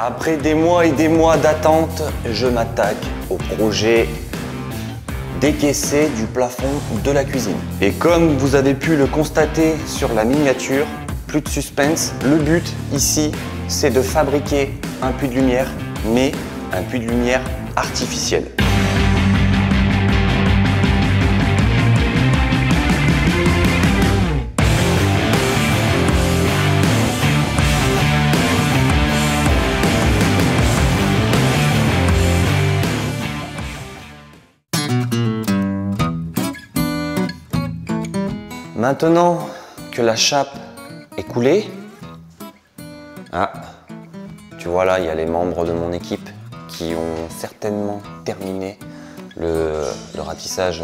Après des mois et des mois d'attente, je m'attaque au projet décaissé du plafond de la cuisine. Et comme vous avez pu le constater sur la miniature, plus de suspense. Le but ici, c'est de fabriquer un puits de lumière, mais un puits de lumière artificiel. Maintenant que la chape est coulée, tu vois là, il y a les membres de mon équipe qui ont certainement terminé le ratissage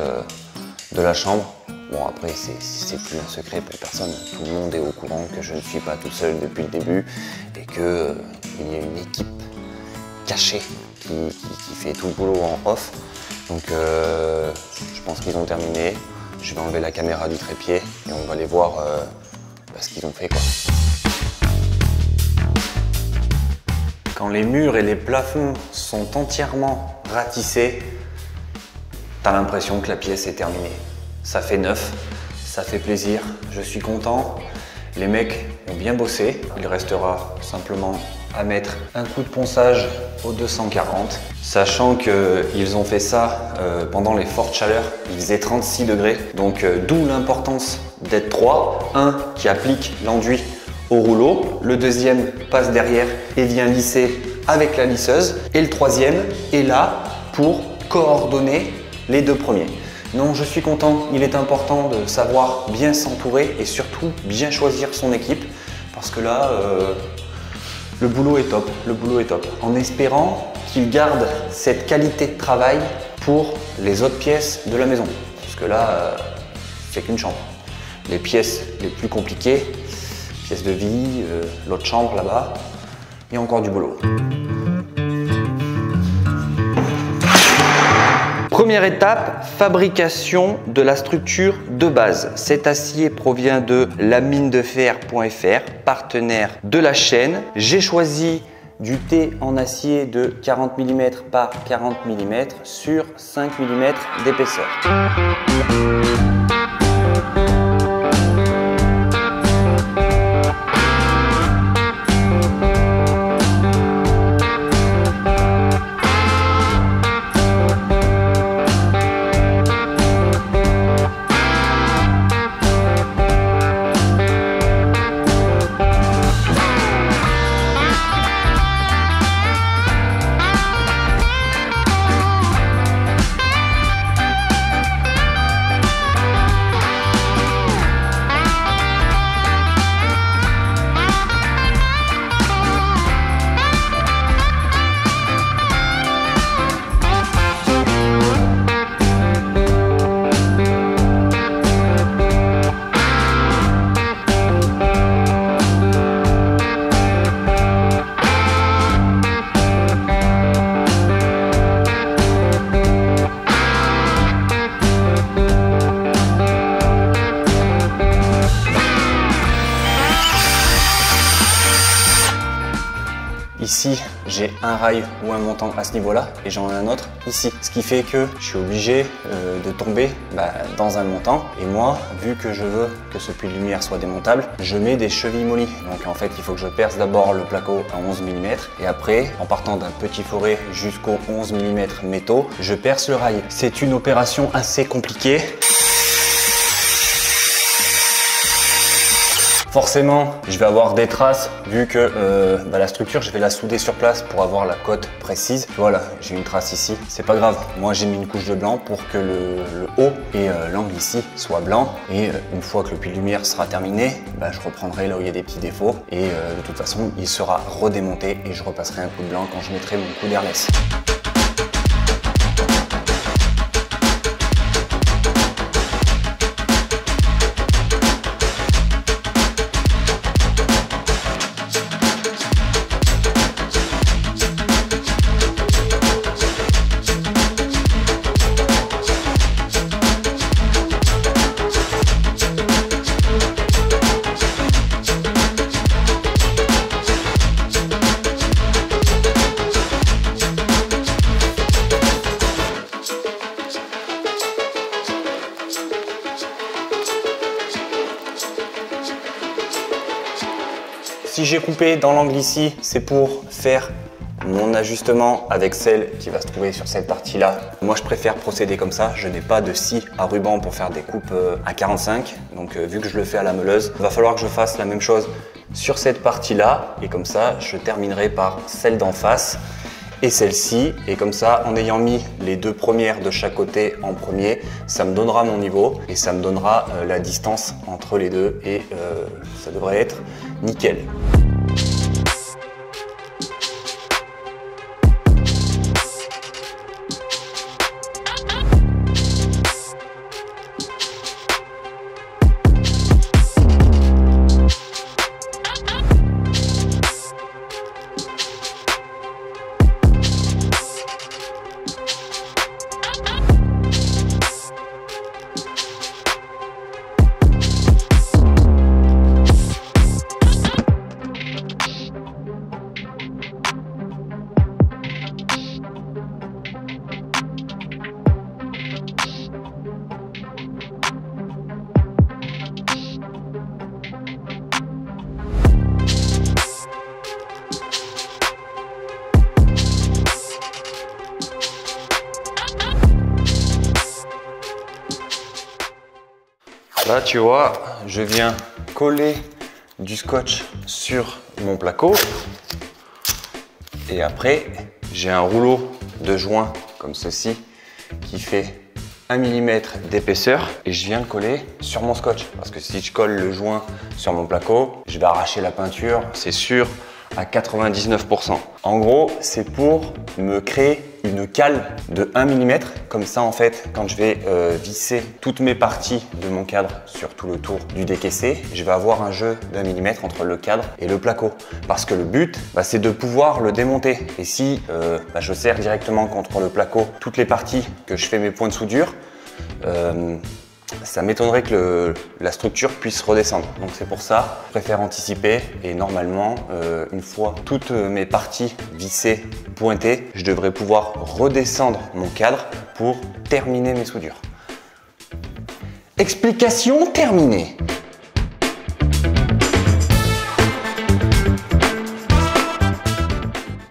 de la chambre. Bon, après, c'est plus un secret pour personne. Tout le monde est au courant que je ne suis pas tout seul depuis le début et qu'il y a une équipe cachée qui fait tout le boulot en off. Donc, je pense qu'ils ont terminé. Je vais enlever la caméra du trépied et on va aller voir ce qu'ils ont fait, quoi. Quand les murs et les plafonds sont entièrement ratissés, t'as l'impression que la pièce est terminée. Ça fait neuf, ça fait plaisir, je suis content. Les mecs ont bien bossé. Il restera simplement à mettre un coup de ponçage au 240. Sachant qu'ils ont fait ça pendant les fortes chaleurs, il faisait 36 degrés. Donc d'où l'importance d'être trois. Un qui applique l'enduit au rouleau, le deuxième passe derrière et vient lisser avec la lisseuse. Et le troisième est là pour coordonner les deux premiers. Non, je suis content, il est important de savoir bien s'entourer et surtout bien choisir son équipe parce que là, le boulot est top, le boulot est top. En espérant qu'il garde cette qualité de travail pour les autres pièces de la maison. Parce que là, c'est qu'une chambre. Les pièces les plus compliquées, pièces de vie, l'autre chambre là-bas, il y a encore du boulot. Première étape, fabrication de la structure de base. Cet acier provient de laminedefer.fr, partenaire de la chaîne. J'ai choisi du T en acier de 40 mm par 40 mm sur 5 mm d'épaisseur. Ici, j'ai un rail ou un montant à ce niveau-là et j'en ai un autre ici. Ce qui fait que je suis obligé de tomber dans un montant. Et moi, vu que je veux que ce puits de lumière soit démontable, je mets des chevilles mollies. Donc en fait, il faut que je perce d'abord le placo à 11 mm et après, en partant d'un petit forêt jusqu'aux 11 mm métaux, je perce le rail. C'est une opération assez compliquée. Forcément, je vais avoir des traces vu que la structure, je vais la souder sur place pour avoir la cote précise. Voilà, j'ai une trace ici. C'est pas grave. Moi, j'ai mis une couche de blanc pour que le haut et l'angle ici soient blancs. Et une fois que le puits de lumière sera terminé, je reprendrai là où il y a des petits défauts. Et de toute façon, il sera redémonté et je repasserai un coup de blanc quand je mettrai mon coup d'airless. j'ai coupé dans l'angle ici, c'est pour faire mon ajustement avec celle qui va se trouver sur cette partie-là. Moi, je préfère procéder comme ça. Je n'ai pas de scie à ruban pour faire des coupes à 45. Donc, vu que je le fais à la meuleuse, il va falloir que je fasse la même chose sur cette partie-là. Et comme ça, je terminerai par celle d'en face et celle-ci. Et comme ça, en ayant mis les deux premières de chaque côté en premier, ça me donnera mon niveau et ça me donnera la distance entre les deux. Et ça devrait être nickel. Là, tu vois, je viens coller du scotch sur mon placo. Et après, j'ai un rouleau de joint comme ceci qui fait 1 mm d'épaisseur et je viens le coller sur mon scotch. Parce que si je colle le joint sur mon placo, je vais arracher la peinture, c'est sûr, à 99%. En gros, c'est pour me créer une cale de 1 mm. Comme ça, en fait, quand je vais visser toutes mes parties de mon cadre sur tout le tour du décaissé, je vais avoir un jeu d'1 mm entre le cadre et le placo. Parce que le but, c'est de pouvoir le démonter. Et si je serre directement contre le placo toutes les parties que je fais mes points de soudure, ça m'étonnerait que la structure puisse redescendre. Donc c'est pour ça, je préfère anticiper et normalement, une fois toutes mes parties vissées, pointées, je devrais pouvoir redescendre mon cadre pour terminer mes soudures. Explication terminée.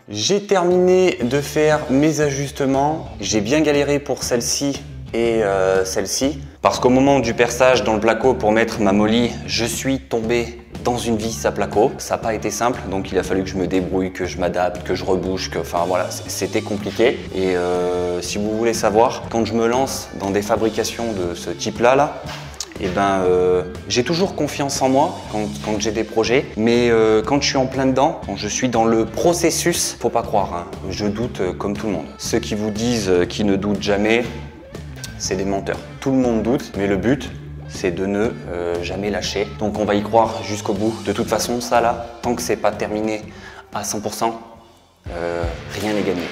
J'ai terminé de faire mes ajustements. J'ai bien galéré pour celle-ci et celle-ci. Parce qu'au moment du perçage dans le placo pour mettre ma molly, je suis tombé dans une vis à placo. Ça n'a pas été simple, donc il a fallu que je me débrouille, que je m'adapte, que je rebouche, enfin voilà, c'était compliqué. Et si vous voulez savoir, quand je me lance dans des fabrications de ce type-là, j'ai toujours confiance en moi quand j'ai des projets, mais quand je suis en plein dedans, quand je suis dans le processus, faut pas croire, hein, je doute comme tout le monde. Ceux qui vous disent qu'ils ne doutent jamais, c'est des menteurs. Tout le monde doute, mais le but, c'est de ne jamais lâcher. Donc on va y croire jusqu'au bout. De toute façon, ça là, tant que c'est pas terminé à 100%, rien n'est gagné.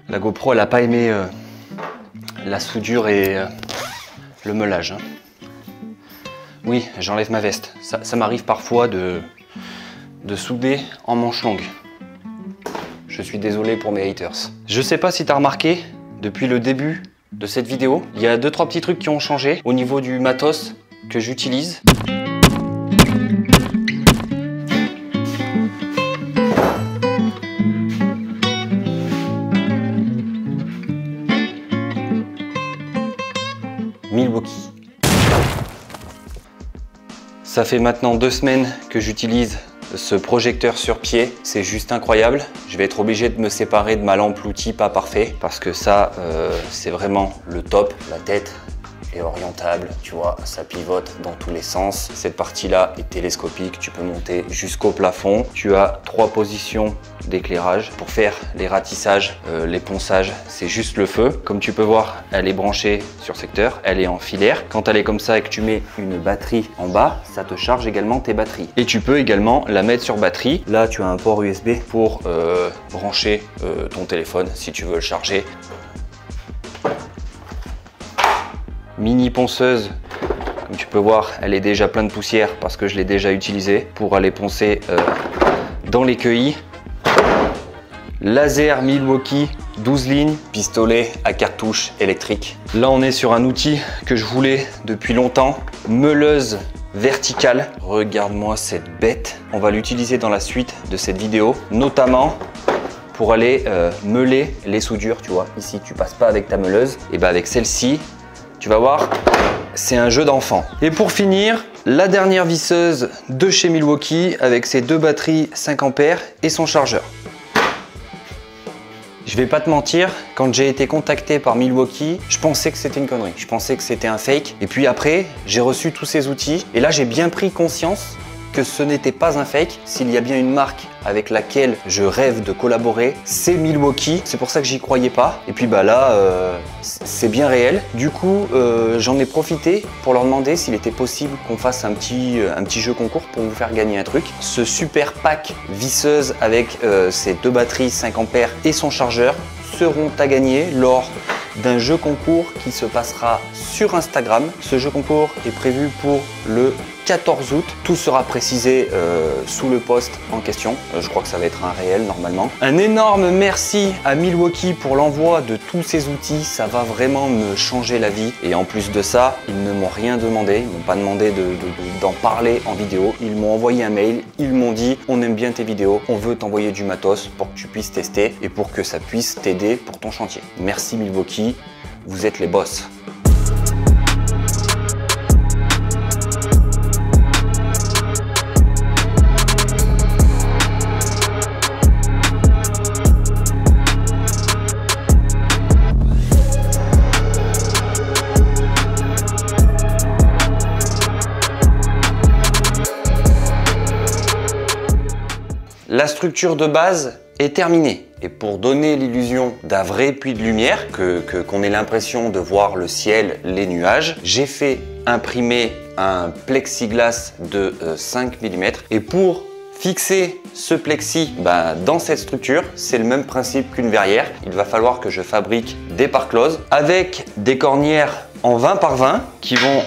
La GoPro, elle n'a pas aimé la soudure et le meulage. Hein. Oui, j'enlève ma veste. Ça m'arrive parfois de souder en manche longue. Je suis désolé pour mes haters. Je sais pas si tu as remarqué, depuis le début de cette vidéo, il y a 2-3 petits trucs qui ont changé au niveau du matos que j'utilise. Ça fait maintenant 2 semaines que j'utilise ce projecteur sur pied, c'est juste incroyable. Je vais être obligé de me séparer de ma lampe l'outil pas parfait parce que ça, c'est vraiment le top. La tête est orientable, tu vois, ça pivote dans tous les sens. Cette partie-là est télescopique, tu peux monter jusqu'au plafond. Tu as 3 positions d'éclairage pour faire les ratissages, les ponçages, c'est juste le feu. Comme tu peux voir, elle est branchée sur secteur, elle est en filaire. Quand elle est comme ça et que tu mets une batterie en bas, ça te charge également tes batteries. Et tu peux également la mettre sur batterie. Là, tu as un port USB pour brancher ton téléphone si tu veux le charger. Mini ponceuse, comme tu peux voir, elle est déjà pleine de poussière parce que je l'ai déjà utilisée pour aller poncer dans l'écueil. Laser Milwaukee 12 lignes, pistolet à cartouche électrique. Là, on est sur un outil que je voulais depuis longtemps, meuleuse verticale. Regarde-moi cette bête. On va l'utiliser dans la suite de cette vidéo, notamment pour aller meuler les soudures. Tu vois, ici, tu passes pas avec ta meuleuse, et ben avec celle-ci, tu vas voir, c'est un jeu d'enfant. Et pour finir, la dernière visseuse de chez Milwaukee avec ses 2 batteries 5 ampères et son chargeur. Je vais pas te mentir, quand j'ai été contacté par Milwaukee, je pensais que c'était une connerie. Je pensais que c'était un fake. Et puis après, j'ai reçu tous ces outils. Et là, j'ai bien pris conscience que ce n'était pas un fake. S'il y a bien une marque avec laquelle je rêve de collaborer, c'est Milwaukee. C'est pour ça que j'y croyais pas. Et puis bah là, c'est bien réel. Du coup, j'en ai profité pour leur demander s'il était possible qu'on fasse un petit jeu concours pour vous faire gagner un truc. Ce super pack visseuse avec ses 2 batteries 5 ampères et son chargeur seront à gagner lors d'un jeu concours qui se passera sur Instagram. Ce jeu concours est prévu pour le 14 août. Tout sera précisé sous le post en question. Je crois que ça va être un réel normalement. Un énorme merci à Milwaukee pour l'envoi de tous ces outils. Ça va vraiment me changer la vie. Et en plus de ça, ils ne m'ont rien demandé. Ils m'ont pas demandé d'en parler en vidéo. Ils m'ont envoyé un mail. Ils m'ont dit on aime bien tes vidéos. On veut t'envoyer du matos pour que tu puisses tester et pour que ça puisse t'aider pour ton chantier. Merci Milwaukee. Vous êtes les boss. La structure de base est terminée. Et pour donner l'illusion d'un vrai puits de lumière, qu'on ait l'impression de voir le ciel, les nuages, j'ai fait imprimer un plexiglas de 5 mm. Et pour fixer ce plexi dans cette structure, c'est le même principe qu'une verrière. Il va falloir que je fabrique des pare-closes avec des cornières en 20 par 20 qui vont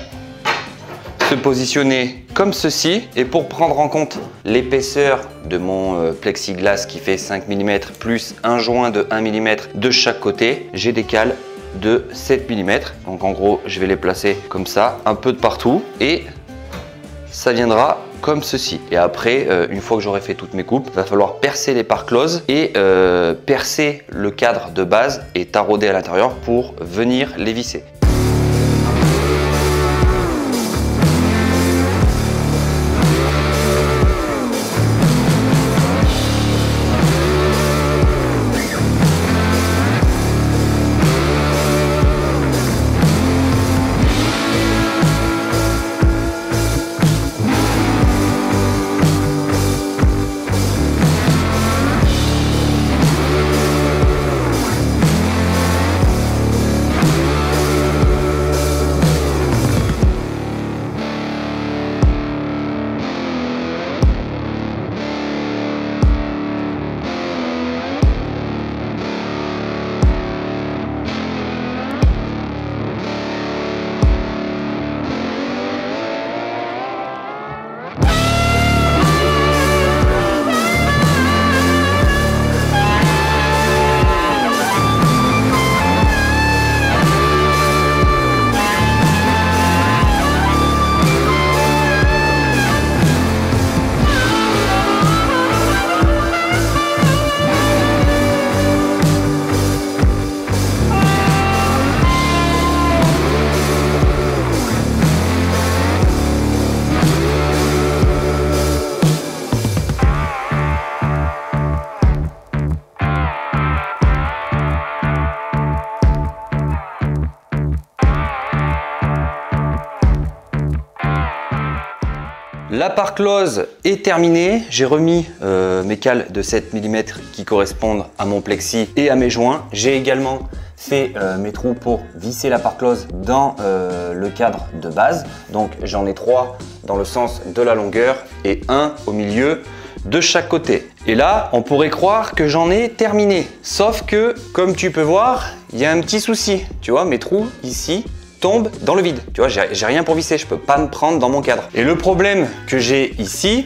se positionner comme ceci. Et pour prendre en compte l'épaisseur de mon plexiglas qui fait 5 mm plus un joint de 1 mm de chaque côté, j'ai des cales de 7 mm. Donc en gros, je vais les placer comme ça, un peu de partout, et ça viendra comme ceci. Et après, une fois que j'aurai fait toutes mes coupes, il va falloir percer les pare-closes et percer le cadre de base et tarauder à l'intérieur pour venir les visser. La part close est terminée. J'ai remis mes cales de 7 mm qui correspondent à mon plexi et à mes joints. J'ai également fait mes trous pour visser la part close dans le cadre de base. Donc j'en ai 3 dans le sens de la longueur et 1 au milieu de chaque côté. Et là, on pourrait croire que j'en ai terminé. Sauf que, comme tu peux voir, il y a un petit souci. Tu vois, mes trous ici tombent dans le vide. Tu vois, j'ai rien pour visser, je peux pas me prendre dans mon cadre. Et le problème que j'ai ici,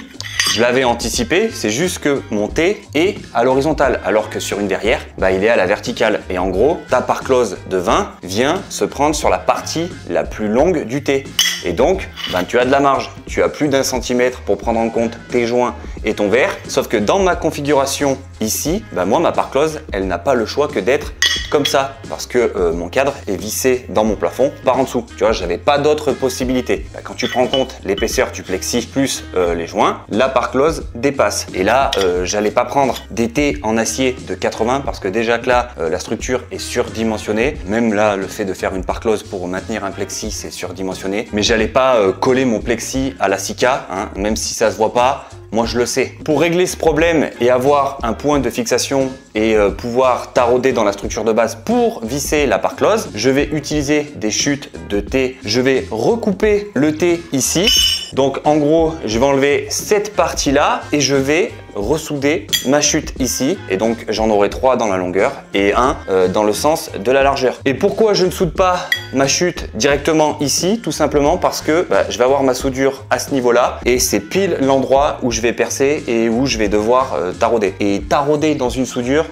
je l'avais anticipé, c'est juste que mon T est à l'horizontale, alors que sur une verrière, bah, il est à la verticale. Et en gros, ta part close de 20 vient se prendre sur la partie la plus longue du T. Et donc, ben, tu as de la marge. Tu as plus d'1 centimètre pour prendre en compte tes joints et ton verre. Sauf que dans ma configuration ici, ben, moi, ma part close, elle n'a pas le choix que d'être comme ça. Parce que mon cadre est vissé dans mon plafond par en dessous. Tu vois, j'avais pas d'autre possibilité. Ben, quand tu prends en compte l'épaisseur du plexi plus les joints, la part close dépasse. Et là, j'allais pas prendre des T en acier de 80 parce que déjà que là, la structure est surdimensionnée. Même là, le fait de faire une part close pour maintenir un plexi, c'est surdimensionné. Mais j'allais pas coller mon plexi à la Sika, hein, même si ça se voit pas. Moi, je le sais. Pour régler ce problème et avoir un point de fixation et pouvoir tarauder dans la structure de base pour visser la part close, je vais utiliser des chutes de T. Je vais recouper le T ici. Donc, en gros, je vais enlever cette partie-là et je vais ressouder ma chute ici. Et donc, j'en aurai 3 dans la longueur et 1 dans le sens de la largeur. Et pourquoi je ne soude pas ma chute directement ici? Tout simplement parce que je vais avoir ma soudure à ce niveau-là et c'est pile l'endroit où je vais percer et où je vais devoir tarauder. Et tarauder dans une soudure,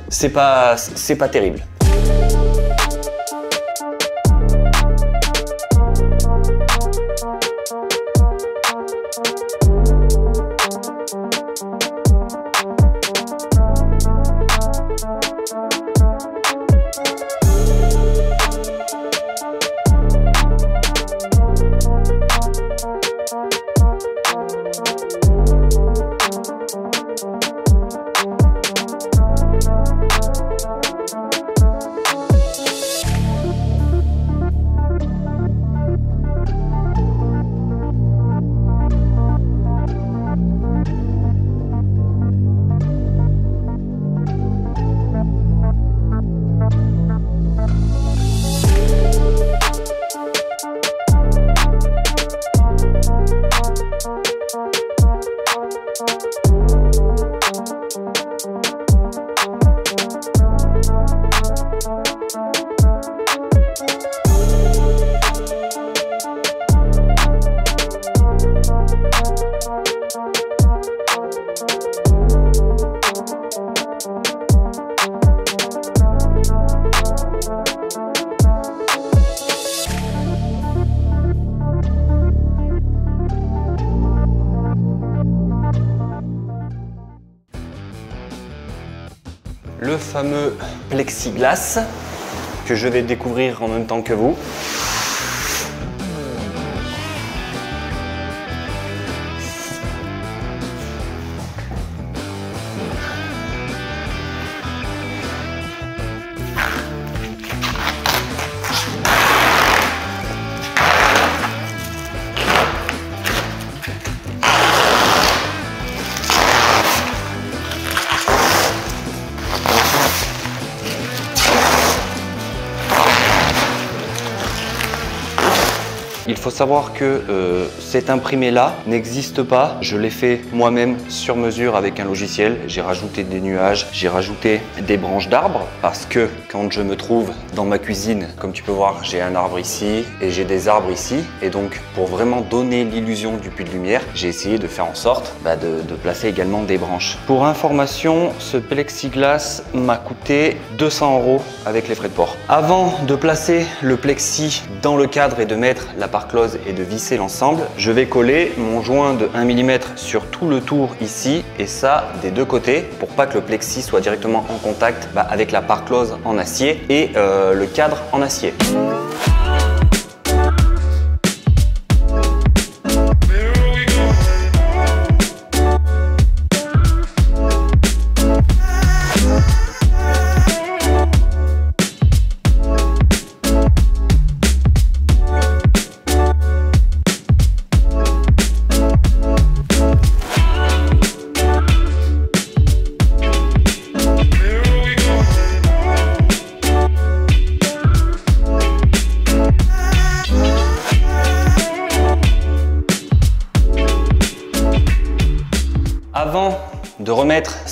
c'est pas terrible. Le fameux plexiglas que je vais découvrir en même temps que vous. Il faut savoir que cet imprimé-là n'existe pas. Je l'ai fait moi-même sur mesure avec un logiciel. J'ai rajouté des nuages, j'ai rajouté des branches d'arbres parce que quand je me trouve dans ma cuisine, comme tu peux voir, j'ai un arbre ici et j'ai des arbres ici. Et donc, pour vraiment donner l'illusion du puits de lumière, j'ai essayé de faire en sorte de placer également des branches. Pour information, ce plexiglas m'a coûté 200 € avec les frais de port. Avant de placer le plexi dans le cadre et de mettre la part close et de visser l'ensemble, je vais coller mon joint de 1 mm sur tout le tour ici et ça des deux côtés pour pas que le plexi soit directement en contact avec la part close en acier et le cadre en acier.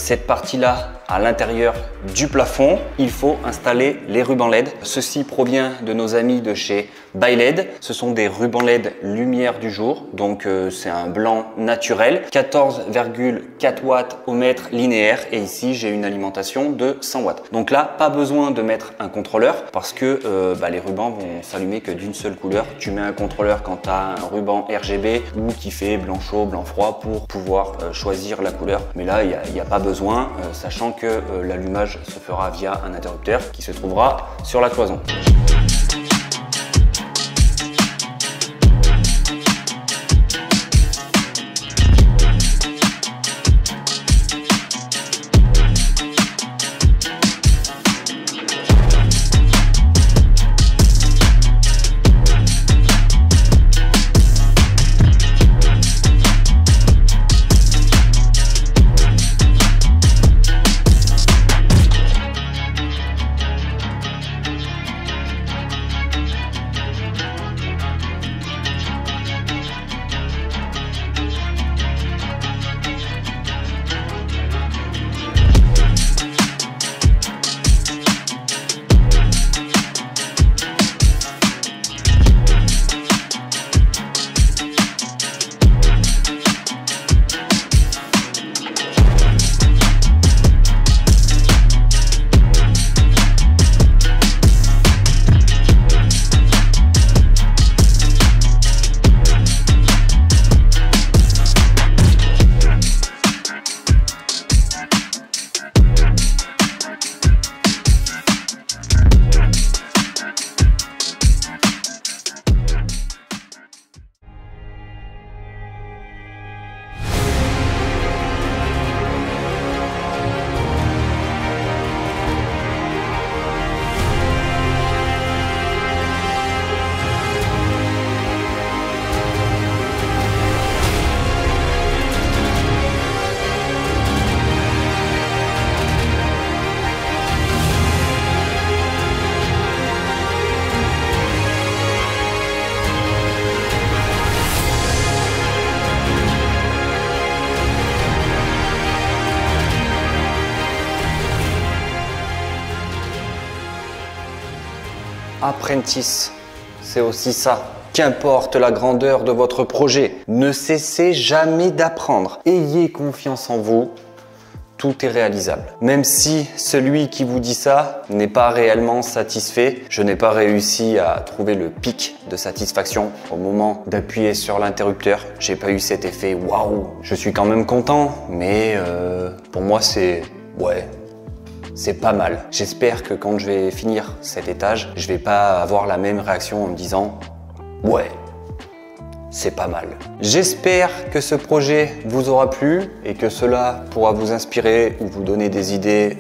cette partie-là à l'intérieur du plafond, il faut installer les rubans LED. Ceci provient de nos amis de chez ByLED. Ce sont des rubans LED lumière du jour, donc c'est un blanc naturel, 14,4 watts au mètre linéaire, et ici j'ai une alimentation de 100 watts. Donc là, pas besoin de mettre un contrôleur parce que les rubans vont s'allumer que d'une seule couleur. Tu mets un contrôleur quand tu as un ruban RGB ou qui fait blanc chaud, blanc froid pour pouvoir choisir la couleur. Mais là, il n'y a pas besoin, sachant que l'allumage se fera via un interrupteur qui se trouvera sur la cloison. Apprentice, c'est aussi ça. Qu'importe la grandeur de votre projet, ne cessez jamais d'apprendre. Ayez confiance en vous, tout est réalisable. Même si celui qui vous dit ça n'est pas réellement satisfait, je n'ai pas réussi à trouver le pic de satisfaction au moment d'appuyer sur l'interrupteur. J'ai pas eu cet effet waouh. Je suis quand même content, mais pour moi c'est c'est pas mal. J'espère que quand je vais finir cet étage, je vais pas avoir la même réaction en me disant ouais, c'est pas mal. J'espère que ce projet vous aura plu et que cela pourra vous inspirer ou vous donner des idées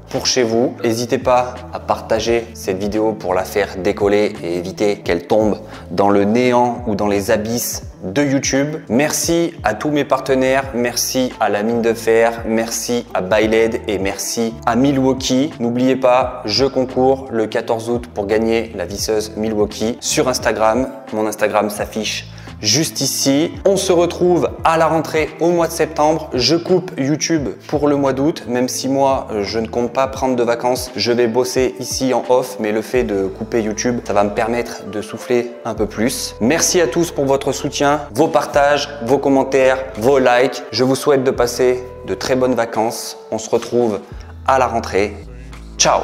pour chez vous. N'hésitez pas à partager cette vidéo pour la faire décoller et éviter qu'elle tombe dans le néant ou dans les abysses de YouTube. Merci à tous mes partenaires, merci à la mine de fer, merci à ByLED et merci à Milwaukee. N'oubliez pas, je concours le 14 août pour gagner la visseuse Milwaukee sur Instagram. Mon Instagram s'affiche juste ici. On se retrouve à la rentrée au mois de septembre. Je coupe YouTube pour le mois d'août, même si moi je ne compte pas prendre de vacances. Je vais bosser ici en off, mais le fait de couper YouTube, ça va me permettre de souffler un peu plus. Merci à tous pour votre soutien, vos partages, vos commentaires, vos likes. Je vous souhaite de passer de très bonnes vacances. On se retrouve à la rentrée. Ciao!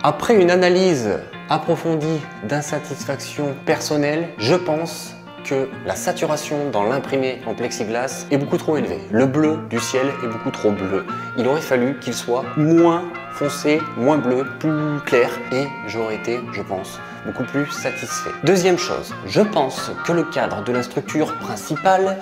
Après une analyse approfondie d'insatisfaction personnelle, je pense que la saturation dans l'imprimé en plexiglas est beaucoup trop élevée. Le bleu du ciel est beaucoup trop bleu. Il aurait fallu qu'il soit moins foncé, moins bleu, plus clair, et j'aurais été, je pense, beaucoup plus satisfait. Deuxième chose, je pense que le cadre de la structure principale,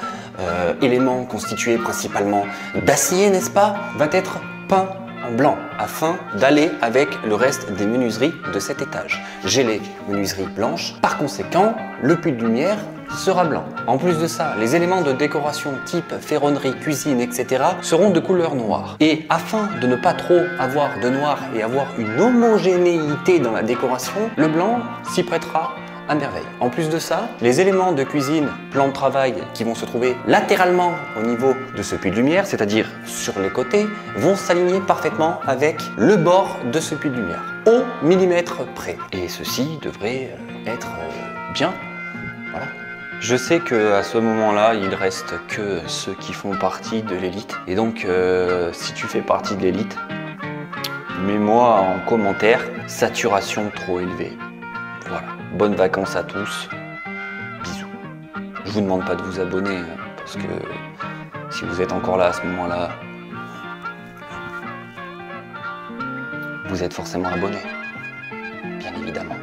élément constitué principalement d'acier, n'est-ce pas, va être peint en blanc afin d'aller avec le reste des menuiseries de cet étage. J'ai les menuiseries blanches, par conséquent, le puits de lumière sera blanc. En plus de ça, les éléments de décoration type ferronnerie, cuisine, etc. seront de couleur noire. Et afin de ne pas trop avoir de noir et avoir une homogénéité dans la décoration, le blanc s'y prêtera à merveille. En plus de ça, les éléments de cuisine, plan de travail qui vont se trouver latéralement au niveau de ce puits de lumière, c'est-à-dire sur les côtés, vont s'aligner parfaitement avec le bord de ce puits de lumière, au millimètre près. Et ceci devrait être bien. Voilà. Je sais qu'à ce moment-là, il reste que ceux qui font partie de l'élite. Et donc, si tu fais partie de l'élite, mets-moi en commentaire, saturation trop élevée. Voilà. Bonnes vacances à tous. Bisous. Je vous demande pas de vous abonner, hein, parce que si vous êtes encore là à ce moment-là, vous êtes forcément abonné. Bien évidemment.